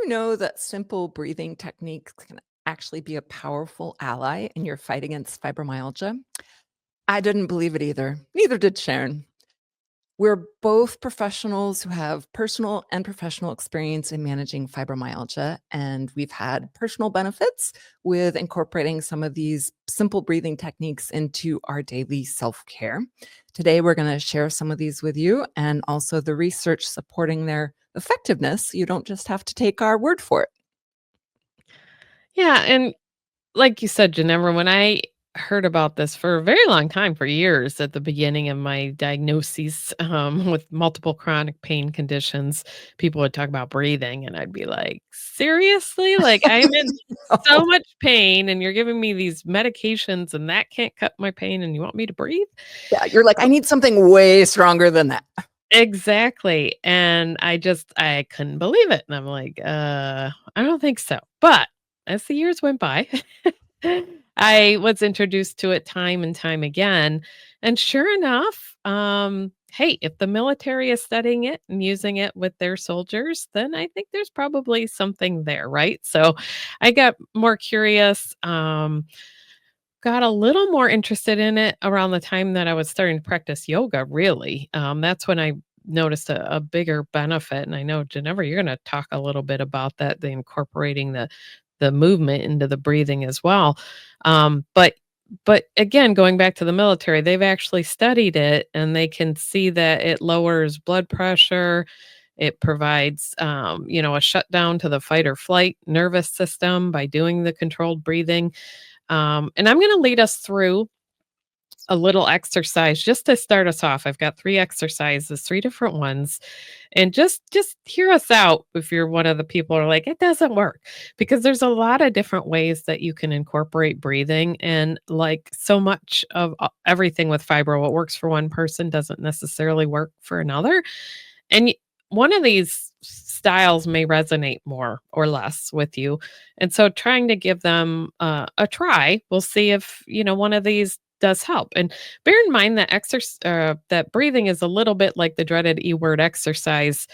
you know that simple breathing techniques can actually be a powerful ally in your fight against fibromyalgia? I didn't believe it either. Neither did Sharon. We're both professionals who have personal and professional experience in managing fibromyalgia, and we've had personal benefits with incorporating some of these simple breathing techniques into our daily self care. Today, we're going to share some of these with you and also the research supporting their effectiveness. You don't just have to take our word for it. Yeah, and like you said, Ginevra, when I heard about this for a very long time, for years at the beginning of my diagnoses with multiple chronic pain conditions, people would talk about breathing, and I'd be like, seriously? Like, I'm in so much pain, and you're giving me these medications, and that can't cut my pain, and you want me to breathe? Yeah, you're like, I need something way stronger than that. Exactly. And I couldn't believe it. And I'm like, I don't think so. But as the years went by, I was introduced to it time and time again. And sure enough, hey, if the military is studying it and using it with their soldiers, then I think there's probably something there, right? So I got more curious. Got a little more interested in it around the time that I was starting to practice yoga, really. That's when I noticed a bigger benefit. And I know, Ginevra, you're going to talk a little bit about that, the incorporating the movement into the breathing as well. But again, going back to the military, they've actually studied it and they can see that it lowers blood pressure. It provides, a shutdown to the fight or flight nervous system by doing the controlled breathing. And I'm going to lead us through a little exercise just to start us off. I've got 3 exercises, 3 different ones. And just hear us out if you're one of the people who are like, it doesn't work. Because there's a lot of different ways that you can incorporate breathing. And like so much of everything with fibro, what works for one person doesn't necessarily work for another. And one of these styles may resonate more or less with you. And so trying to give them a try, we'll see if, one of these does help. And bear in mind that that breathing is a little bit like the dreaded E word exercise,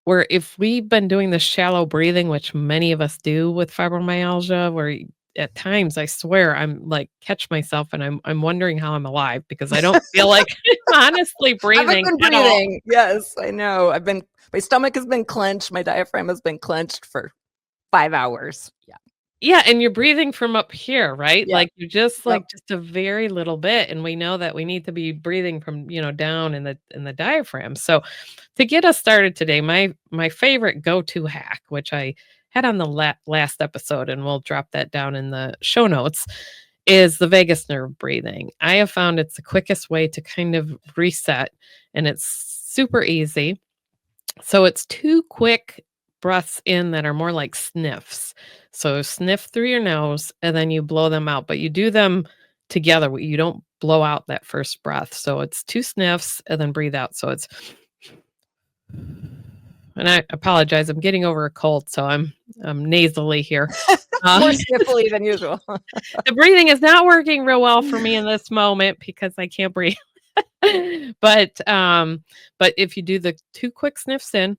where if we've been doing the shallow breathing, which many of us do with fibromyalgia, where at times I swear I'm like catch myself and I'm wondering how I'm alive because I don't feel like I'm honestly I haven't breathing been at all. breathing. Yes, I know. My stomach has been clenched. My diaphragm has been clenched for 5 hours. Yeah. Yeah, and you're breathing from up here, right? Yeah. Like, you're just Yep. like just a very little bit, and we know that we need to be breathing from, down in the diaphragm. So, to get us started today, my favorite go-to hack, which I had on the last episode, and we'll drop that down in the show notes, is the vagus nerve breathing. I have found it's the quickest way to kind of reset, and it's super easy. So it's 2 quick breaths in that are more like sniffs. So sniff through your nose and then you blow them out, but you do them together. You don't blow out that first breath. So it's 2 sniffs and then breathe out. So it's and I apologize, I'm getting over a cold, so I'm nasally here. More Uh, sniffly than usual. the breathing is not working real well for me in this moment because I can't breathe. but but if you do the 2 quick sniffs in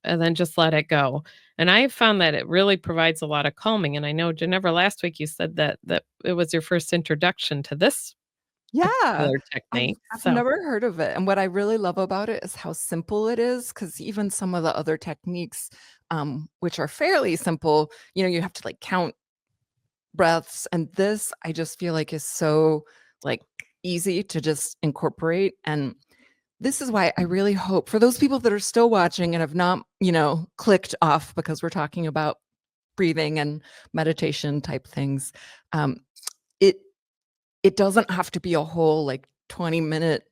and then just let it go. And I found that it really provides a lot of calming. And I know, Ginevra, last week you said that it was your first introduction to this Yeah. particular I've technique. I've So never heard of it, and what I really love about it is how simple it is. Because even some of the other techniques, which are fairly simple, you have to, like, count breaths, and this, I just feel like is so, like, easy to just incorporate, and this is why I really hope for those people that are still watching and have not, clicked off because we're talking about breathing and meditation type things, um, it it doesn't have to be a whole, like, 20-minute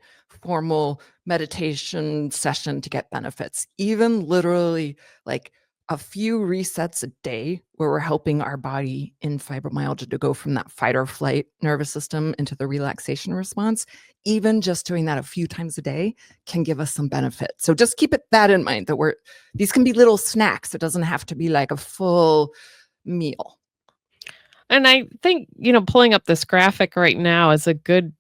formal meditation session to get benefits. Even literally, like, a few resets a day where we're helping our body in fibromyalgia to go from that fight or flight nervous system into the relaxation response, even just doing that a few times a day can give us some benefit. So just keep that in mind that these can be little snacks. It doesn't have to be like a full meal. and I think, pulling up this graphic right now is a good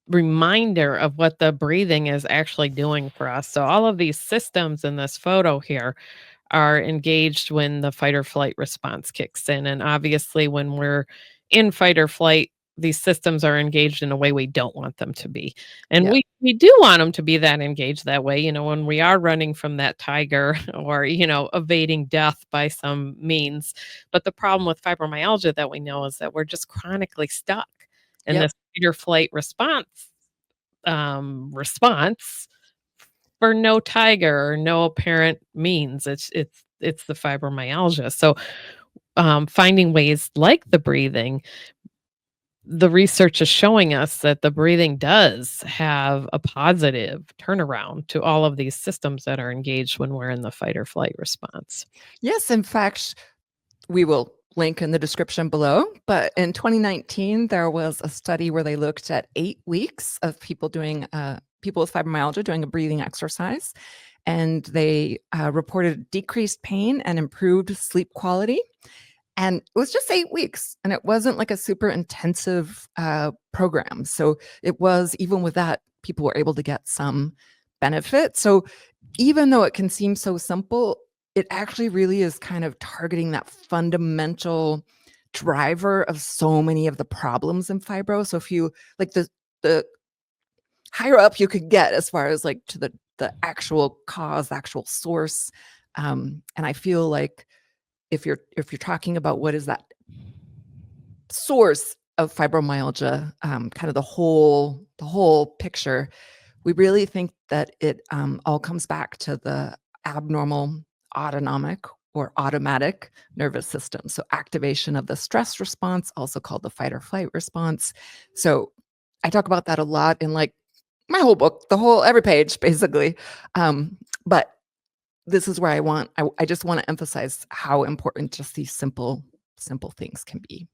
reminder of what the breathing is actually doing for us. So all of these systems in this photo here are engaged when the fight or flight response kicks in. And obviously, when we're in fight or flight, these systems are engaged in a way we don't want them to be. And Yeah. we do want them to be that engaged that way, when we are running from that tiger or, evading death by some means. But the problem with fibromyalgia that we know is that we're just chronically stuck in Yep. this fight or flight response for no tiger or no apparent means. It's the fibromyalgia. So, finding ways like the breathing, the research is showing us that the breathing does have a positive turnaround to all of these systems that are engaged when we're in the fight or flight response. Yes, in fact, we will link in the description below, but in 2019, there was a study where they looked at 8 weeks of people with fibromyalgia doing a breathing exercise, and they reported decreased pain and improved sleep quality. And it was just 8 weeks, and it wasn't like a super intensive program. So it was, even with that, people were able to get some benefit. So even though it can seem so simple, it actually really is kind of targeting that fundamental driver of so many of the problems in fibro. So if you like the higher up you could get as far as like to the actual cause, the actual source. And I feel like if you're talking about what is that source of fibromyalgia, kind of the whole picture, we really think that it all comes back to the abnormal autonomic or automatic nervous system. So activation of the stress response, also called the fight or flight response. So I talk about that a lot in like my whole book, every page basically. But this is where I just want to emphasize how important just these simple things can be.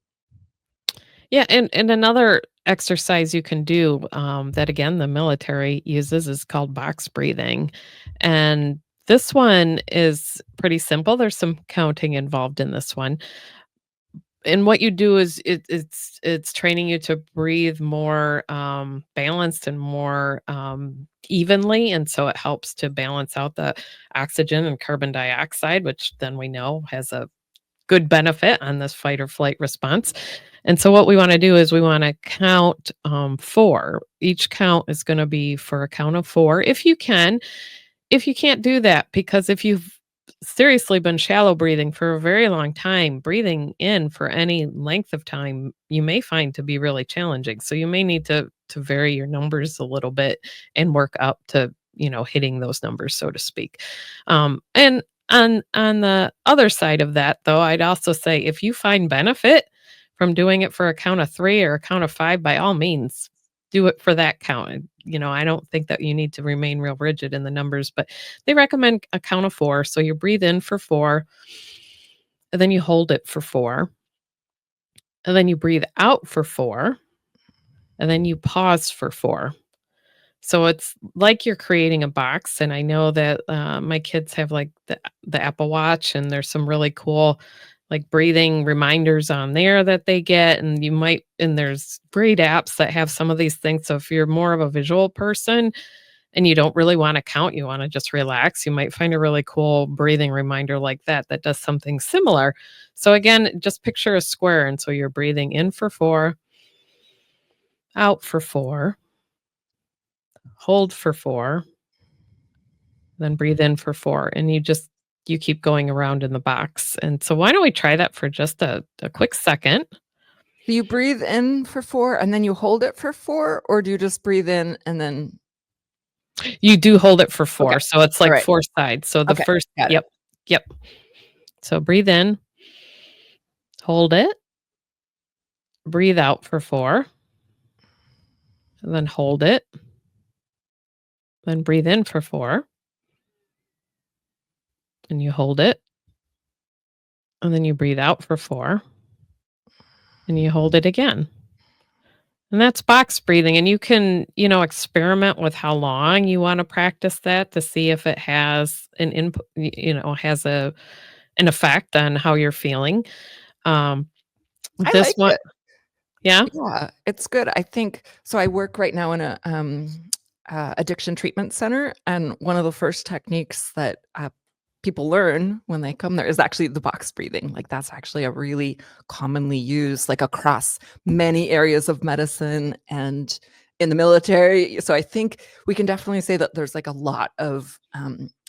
Yeah, and another exercise you can do, that again the military uses is called box breathing, and this one is pretty simple. There's some counting involved in this one, and what you do is it's training you to breathe more balanced and more evenly, and so it helps to balance out the oxygen and carbon dioxide, which then we know has a good benefit on this fight or flight response. And so what we want to do is we want to count 4. Each count is going to be for a count of 4 if you can. If you can't do that, because if you've seriously been shallow breathing for a very long time, breathing in for any length of time, you may find to be really challenging. So you may need to vary your numbers a little bit and work up to, hitting those numbers, so to speak. And on the other side of that, though, I'd also say if you find benefit from doing it for a count of 3 or a count of 5, by all means, do it for that count. I don't think that you need to remain real rigid in the numbers, but they recommend a count of 4. So you breathe in for 4, and then you hold it for 4, and then you breathe out for 4, and then you pause for 4. So it's like you're creating a box, and I know that, my kids have, like, the Apple Watch, and there's some really cool, like, breathing reminders on there that they get, and there's great apps that have some of these things, so if you're more of a visual person and you don't really wanna count, you wanna just relax, you might find a really cool breathing reminder like that that does something similar. So, again, just picture a square, and so you're breathing in for 4, out for 4, hold for 4, then breathe in for 4, and you keep going around in the box. And so why don't we try that for just a quick second? Do you breathe in for 4 and then you hold it for 4, or do you just breathe in and then You do hold it for okay. 4, so it's All like right. 4 sides. So the Okay. first Got it. yep, yep. So breathe in, hold it, breathe out for 4, and then hold it, then breathe in for 4, and you hold it, and then you breathe out for 4, and you hold it again. And that's box breathing, and you can, experiment with how long you wanna practice that to see if it has an input, has an effect on how you're feeling. I This like one it. Yeah? Yeah, it's good. I think so. I work right now in a addiction treatment center, and one of the first techniques that people learn when they come there is actually the box breathing. Like that's actually a really commonly used, like across many areas of medicine and in the military. So I think we can definitely say that there's like a lot of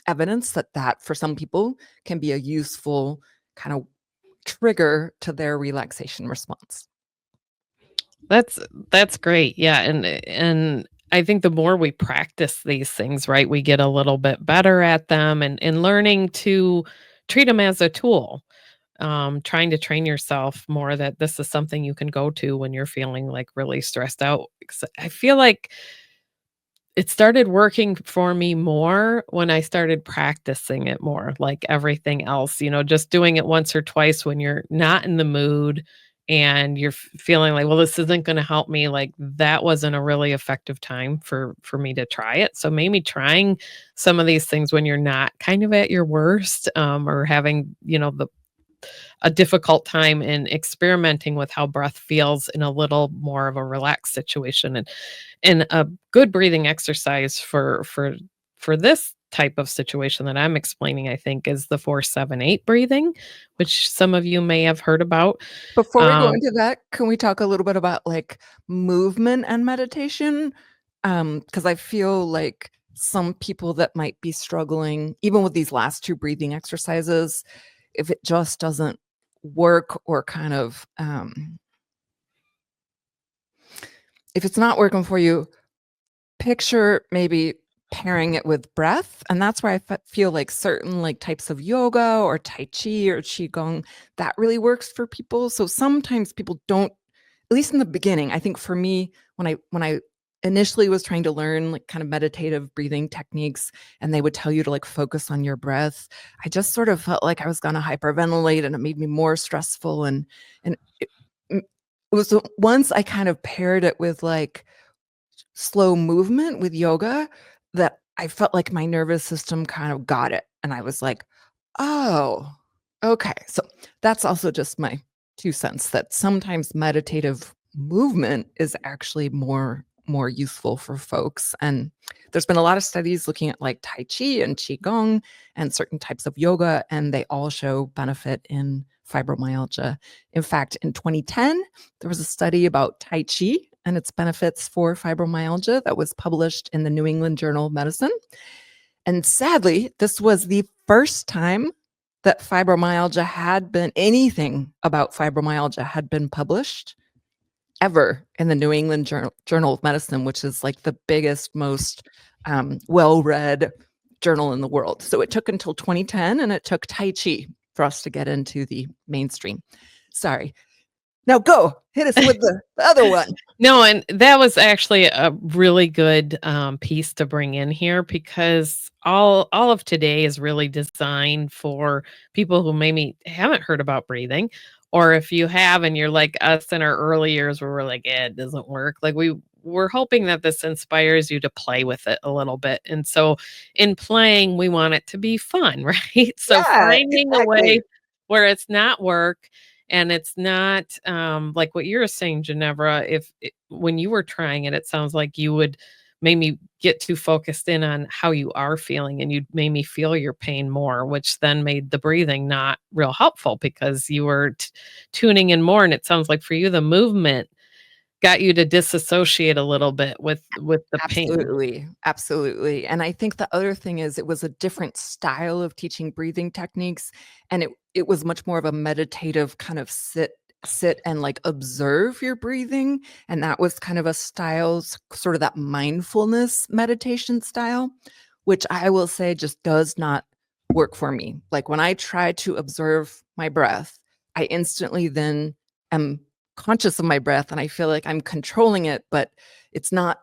evidence that for some people can be a useful kind of trigger to their relaxation response. That's that's great. Yeah, and I think the more we practice these things, right, we get a little bit better at them and learning to treat them as a tool. Trying to train yourself more that this is something you can go to when you're feeling like really stressed out. 'Cause I feel like it started working for me more when I started practicing it more, like everything else, just doing it once or twice when you're not in the mood and you're feeling like, well, this isn't going to help me. Like that wasn't a really effective time for me to try it. So maybe trying some of these things when you're not kind of at your worst, or having, a difficult time in experimenting with how breath feels in a little more of a relaxed situation. And a good breathing exercise for this type of situation that I'm explaining, I think, is the 4-7-8 breathing, which some of you may have heard about. Before we go Um, into that, can we talk a little bit about, like, movement and meditation? Because I feel like some people that might be struggling, even with these last 2 breathing exercises, if it just doesn't work or kind of, if it's not working for you, picture maybe pairing it with breath, and that's where I feel like certain, like, types of yoga or Tai Chi or Qigong, that really works for people. So sometimes people don't, at least in the beginning. I think for me, when I initially was trying to learn, like, kind of meditative breathing techniques, and they would tell you to, like, focus on your breath, I just sort of felt like I was gonna hyperventilate, and it made me more stressful, and it was once I kind of paired it with, like, slow movement with yoga, that I felt like my nervous system kind of got it, and I was like, "Oh, okay." So, that's also just my 2 cents that sometimes meditative movement is actually more useful for folks, and there's been a lot of studies looking at, like, Tai Chi and Qigong and certain types of yoga, and they all show benefit in fibromyalgia. In fact, in 2010, there was a study about Tai Chi and its benefits for fibromyalgia that was published in the New England Journal of Medicine. And sadly, this was the first time that anything about fibromyalgia had been published ever in the New England Journal of Medicine, which is like the biggest, most well-read journal in the world. So it took until 2010, and it took Tai Chi for us to get into the mainstream. Sorry. Now go, hit us with the other one. No, and that was actually a really good, piece to bring in here because all of today is really designed for people who maybe haven't heard about breathing, or if you have and you're like us in our early years where we're like, "Eh, it doesn't work." Like, we're hoping that this inspires you to play with it a little bit, and so in playing, we want it to be fun, right? So Yeah, finding a exactly. way where it's not work and it's not, like what you're saying, Ginevra, when you were trying it, it sounds like you would maybe get too focused in on how you are feeling and you'd made me feel your pain more, which then made the breathing not real helpful because you were tuning in more. And it sounds like for you, the movement got you to disassociate a little bit with the pain. Absolutely, absolutely, and I think the other thing is it was a different style of teaching breathing techniques, and it was much more of a meditative kind of sit and, like, observe your breathing, and that was kind of a style, sort of that mindfulness meditation style, which I will say just does not work for me. Like, when I try to observe my breath, I instantly then am conscious of my breath, and I feel like I'm controlling it, but it's not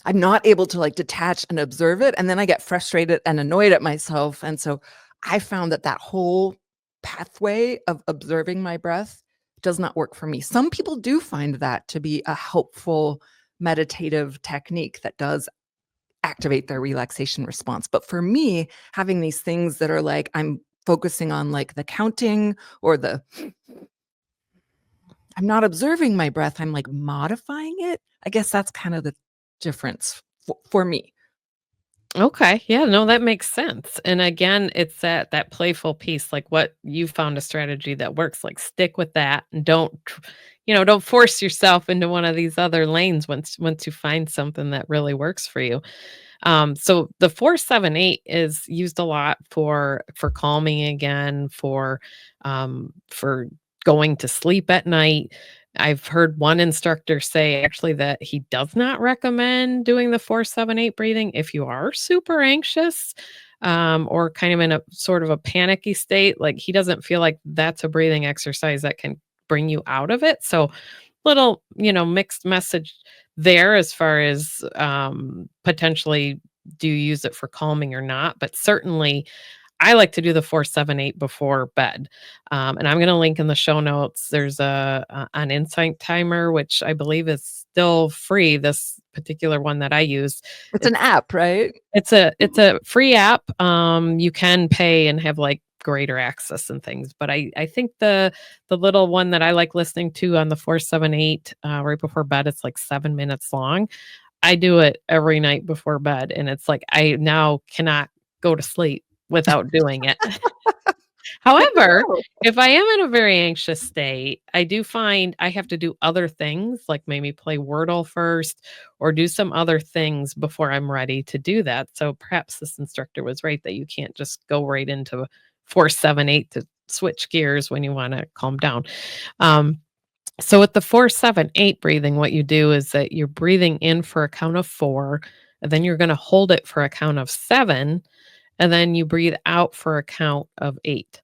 I'm not able to, like, detach and observe it, and then I get frustrated and annoyed at myself, and so I found that that whole pathway of observing my breath does not work for me. Some people do find that to be a helpful meditative technique that does activate their relaxation response, but for me, having these things that are like I'm focusing on, like, the counting or the I'm not observing my breath, I'm like modifying it. I guess that's kind of the difference for me. Okay. Yeah, no, that makes sense. And again, it's that playful piece, like what you found a strategy that works, like stick with that and don't force yourself into one of these other lanes once you find something that really works for you. So the 478 is used a lot for calming again, for going to sleep at night. I've heard one instructor say actually that he does not recommend doing the 478 breathing if you are super anxious, or kind of in a sort of a panicky state. Like he doesn't feel like that's a breathing exercise that can bring you out of it. So little, mixed message there as far as potentially do you use it for calming or not? But certainly I like to do the 478 before bed. And I'm going to link in the show notes. There's an insight timer, which I believe is still free. This particular one that I use, It's an it's app, right? it's a free app. You can pay and have like greater access and things, but I think the little one that I like listening to on the 478 right before bed, it's like 7 minutes long. I do it every night before bed, and it's like I now cannot go to sleep without doing it. Good to However, know. if I am in a very anxious state, I do find I have to do other things, like maybe play Wordle first or do some other things before I'm ready to do that. So perhaps this instructor was right that you can't just go right into 478 to switch gears when you want to calm down. Um, so with the 478 breathing, what you do is that you're breathing in for a count of 4, and then you're going to hold it for a count of 7, and then you breathe out for a count of 8.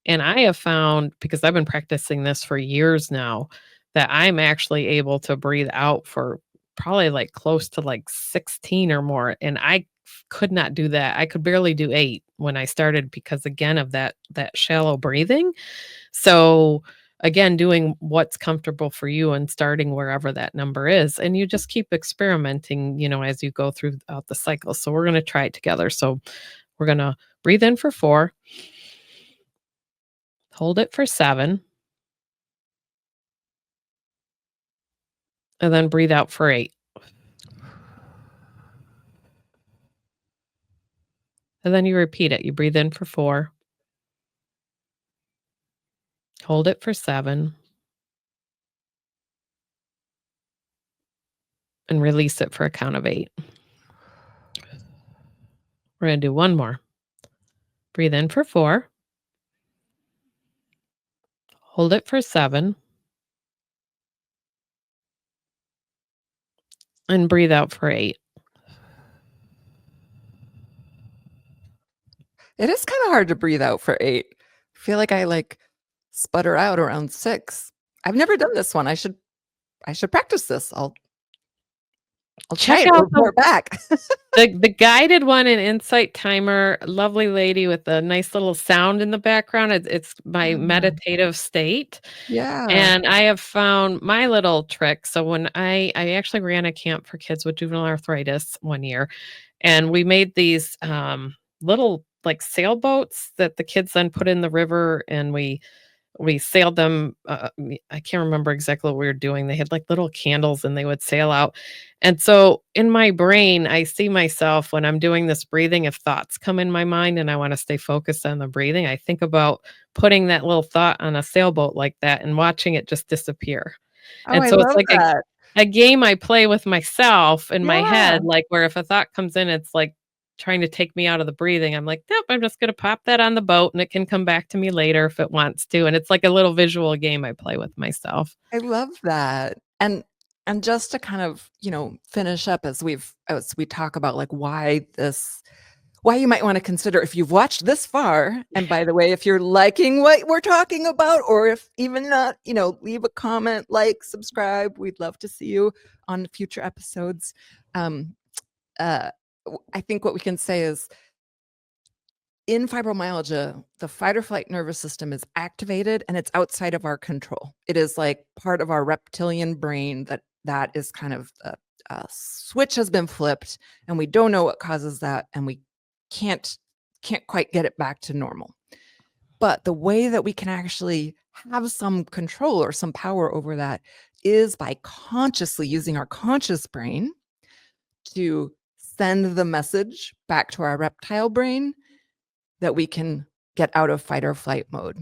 And I have found, because I've been practicing this for years now, that I'm actually able to breathe out for probably like close to like 16 or more. And I could not do that. I could barely do 8 when I started because again of that shallow breathing. So again, doing what's comfortable for you and starting wherever that number is. And you just keep experimenting, as you go throughout the cycle. So we're going to try it together. So we're going to breathe in for 4, hold it for 7, and then breathe out for 8. And then you repeat it. You breathe in for 4, hold it for 7, and release it for a count of 8. We're going to do one more. Breathe in for 4, hold it for 7, and breathe out for 8. It is kinda hard to breathe out for 8. I feel like I, sputter out around 6. I've never done this one. I should practice this. I'll try Check it and out the report back. the guided one in Insight Timer, lovely lady with a nice little sound in the background. It's my Yeah. meditative state. Yeah. And I have found my little trick. So when I actually ran a camp for kids with juvenile arthritis one year, and we made these little like sailboats that the kids then put in the river, and we sailed them. I can't remember exactly what we were doing. They had like little candles and they would sail out. And so in my brain, I see myself when I'm doing this breathing, if thoughts come in my mind and I want to stay focused on the breathing, I think about putting that little thought on a sailboat like that and watching it just disappear. Oh, And I so it's love like that. a game I play with myself in my Yeah. head, like where if a thought comes in, it's like trying to take me out of the breathing. I'm like, nope, I'm just gonna pop that on the boat and it can come back to me later if it wants to. And it's like a little visual game I play with myself. I love that. And just to kind of, finish up as we talk about, why you might wanna consider if you've watched this far, and by the way, if you're liking what we're talking about, or if even not, leave a comment, subscribe. We'd love to see you on future episodes. Um, uh, I think what we can say is in fibromyalgia, the fight or flight nervous system is activated and it's outside of our control. It is like part of our reptilian brain that is kind of a switch has been flipped, and we don't know what causes that, and we can't quite get it back to normal. But the way that we can actually have some control or some power over that is by consciously using our conscious brain to send the message back to our reptile brain that we can get out of fight or flight mode.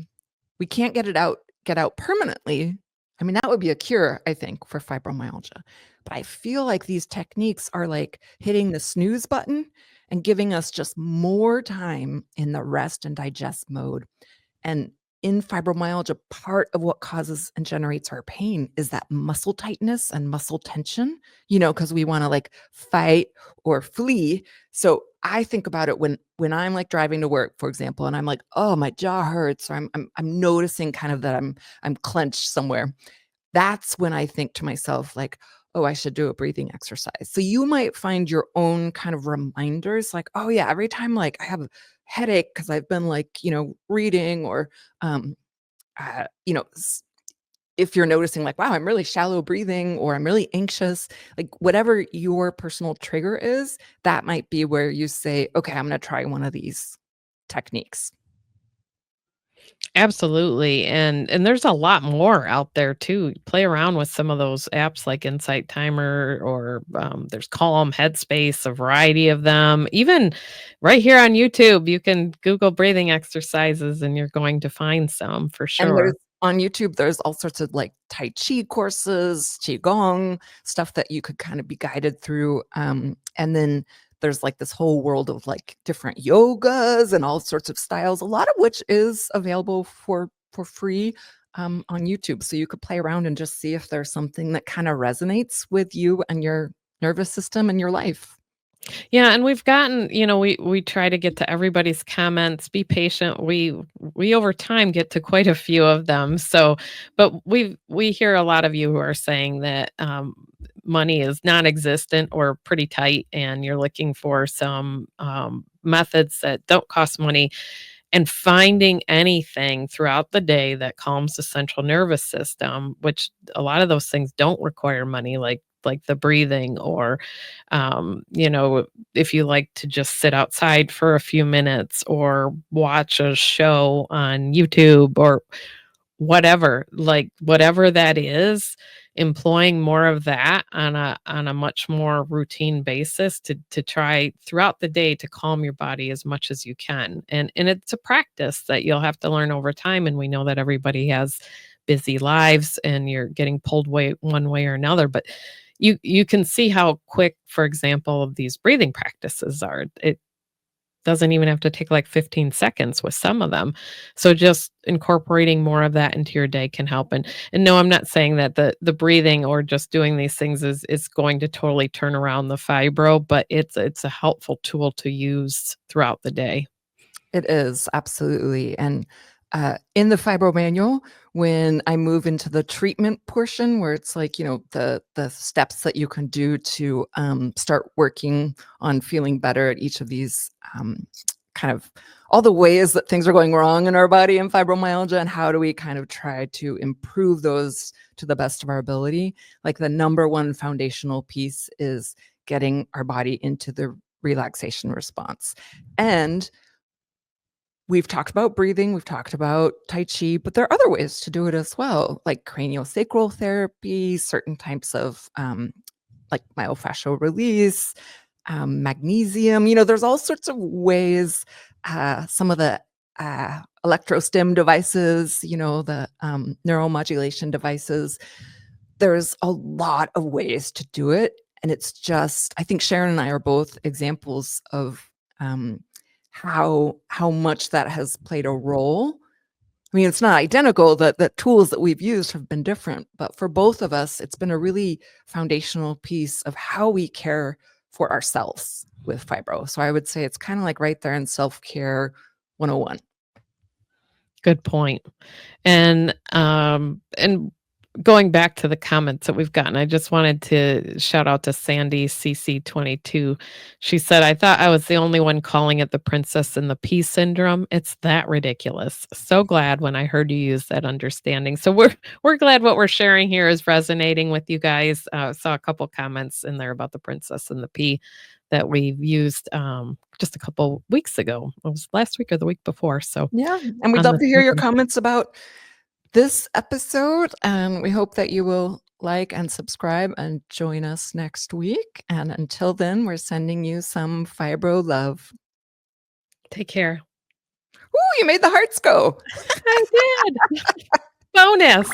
We can't get out permanently. I mean, that would be a cure, I think, for fibromyalgia. But I feel like these techniques are like hitting the snooze button and giving us just more time in the rest and digest mode. And in fibromyalgia, part of what causes and generates our pain is that muscle tightness and muscle tension, because we want to like fight or flee. So I think about it when I'm like driving to work, for example, and I'm like, oh, my jaw hurts, or I'm noticing kind of that I'm clenched somewhere. That's when I think to myself, like, oh, I should do a breathing exercise. So you might find your own kind of reminders, like, oh yeah, every time like I have a headache because I've been like, reading or um uh, you know, s- if you're noticing like, wow, I'm really shallow breathing or I'm really anxious, like whatever your personal trigger is, that might be where you say, okay, I'm going to try one of these techniques. Absolutely, and there's a lot more out there too. Play around with some of those apps like Insight Timer or, there's Calm, Headspace, a variety of them. Even right here on YouTube, you can Google breathing exercises and you're going to find some for And sure. on YouTube, there's all sorts of like Tai Chi courses, Qigong, stuff that you could kind of be guided through. And then there's like this whole world of like different yogas and all sorts of styles, a lot of which is available for free on YouTube. So you could play around and just see if there's something that kind of resonates with you and your nervous system and your life. Yeah, and we've gotten, we try to get to everybody's comments, be patient. We over time get to quite a few of them. So, but we hear a lot of you who are saying that money is non-existent or pretty tight, and you're looking for some methods that don't cost money, and finding anything throughout the day that calms the central nervous system, which a lot of those things don't require money, like the breathing, or if you like to just sit outside for a few minutes or watch a show on YouTube or whatever, like whatever that is, employing more of that on a much more routine basis to try throughout the day to calm your body as much as you can. And it's a practice that you'll have to learn over time, and we know that everybody has busy lives and you're getting pulled way one way or another, but you can see how quick, for example, these breathing practices are. It doesn't even have to take like 15 seconds with some of them. So just incorporating more of that into your day can help. And no, I'm not saying that the breathing or just doing these things is going to totally turn around the fibro, but it's a helpful tool to use throughout the day. It is, absolutely, and, in the Fibro Manual, when I move into the treatment portion where it's like, the steps that you can do to, start working on feeling better at each of these, kind of all the ways that things are going wrong in our body in fibromyalgia and how do we kind of try to improve those to the best of our ability. Like, the number one foundational piece is getting our body into the relaxation response, and we've talked about breathing, we've talked about Tai Chi, but there are other ways to do it as well, like craniosacral therapy, certain types of like myofascial release, magnesium. There's all sorts of ways. Some of the electrostim devices, the neuromodulation devices. There's a lot of ways to do it, and it's just I think Sharon and I are both examples of, how much that has played a role. I mean, it's not identical, the tools that we've used have been different, but for both of us, it's been a really foundational piece of how we care for ourselves with fibro. So I would say it's kinda like right there in self-care 101. Good point. And going back to the comments that we've gotten, I just wanted to shout out to Sandy CC22. She said, "I thought I was the only one calling it the princess and the pea syndrome. It's that ridiculous. So glad when I heard you use that understanding." So we're glad what we're sharing here is resonating with you guys. Saw a couple comments in there about the princess and the pea that we've used just a couple weeks ago. It was last week or the week before. So Yeah, and we'd on love the to hear your thinking. comments about this episode, and we hope that you will like and subscribe and join us next week. And until then, we're sending you some fibro love. Take care. Ooh, you made the hearts go. I did. Bonus.